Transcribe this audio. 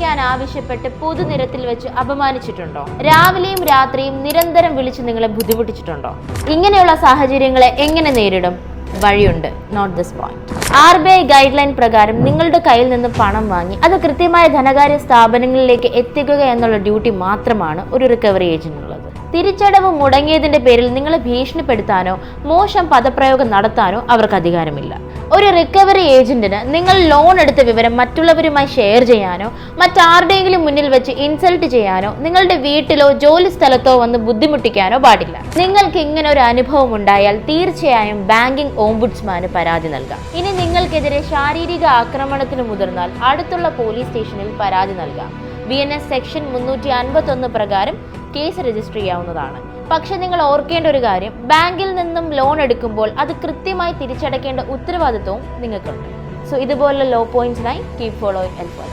വിളിക്കാൻ ആവശ്യപ്പെട്ട് പൊതുനിരത്തിൽ വെച്ച് അപമാനിച്ചിട്ടുണ്ടോ? രാവിലെയും രാത്രിയും നിരന്തരം വിളിച്ച് നിങ്ങളെ ബുദ്ധിമുട്ടിച്ചിട്ടുണ്ടോ? ഇങ്ങനെയുള്ള സാഹചര്യങ്ങളെ എങ്ങനെ നേരിടും? വഴിയുണ്ട്. Note this point. RBI guideline പ്രകാരം നിങ്ങളുടെ കയ്യിൽ നിന്ന് പണം വാങ്ങി അത് കൃത്യമായ ധനകാര്യ സ്ഥാപനങ്ങളിലേക്ക് എത്തിക്കുക എന്നുള്ള ഡ്യൂട്ടി മാത്രമാണ് ഒരു റിക്കവറി ഏജന്റിനുള്ളത്. തിരിച്ചടവ് മുടങ്ങിയതിന്റെ പേരിൽ നിങ്ങളെ ഭീഷണിപ്പെടുത്താനോ മോശം പദപ്രയോഗം നടത്താനോ അവർക്ക് അധികാരമില്ല. ഒരു റിക്കവറി ഏജന്റിന് നിങ്ങൾ ലോൺ എടുത്ത വിവരം മറ്റുള്ളവരുമായി ഷെയർ ചെയ്യാനോ മറ്റാരുടെയെങ്കിലും മുന്നിൽ വെച്ച് ഇൻസൾട്ട് ചെയ്യാനോ നിങ്ങളുടെ വീട്ടിലോ ജോലി സ്ഥലത്തോ വന്ന് ബുദ്ധിമുട്ടിക്കാനോ പാടില്ല. നിങ്ങൾക്ക് ഇങ്ങനെ ഒരു അനുഭവം ഉണ്ടായാൽ തീർച്ചയായും ബാങ്കിംഗ് ഓംബുഡ്സ്മാന് പരാതി നൽകാം. ഇനി നിങ്ങൾക്കെതിരെ ശാരീരിക ആക്രമണത്തിന് മുതിർന്നാൽ അടുത്തുള്ള പോലീസ് സ്റ്റേഷനിൽ പരാതി നൽകാം. BNS സെക്ഷൻ 351 പ്രകാരം കേസ് രജിസ്റ്റർ ചെയ്യാവുന്നതാണ്. പക്ഷെ നിങ്ങൾ ഓർക്കേണ്ട ഒരു കാര്യം, ബാങ്കിൽ നിന്നും ലോൺ എടുക്കുമ്പോൾ അത് കൃത്യമായി തിരിച്ചടയ്ക്കേണ്ട ഉത്തരവാദിത്വവും നിങ്ങൾക്കുണ്ട്. സോ ഇതുപോലുള്ള ലോ പോയിന്റ്സിനായി കീപ് ഫോളോയിങ് എൽഫോല.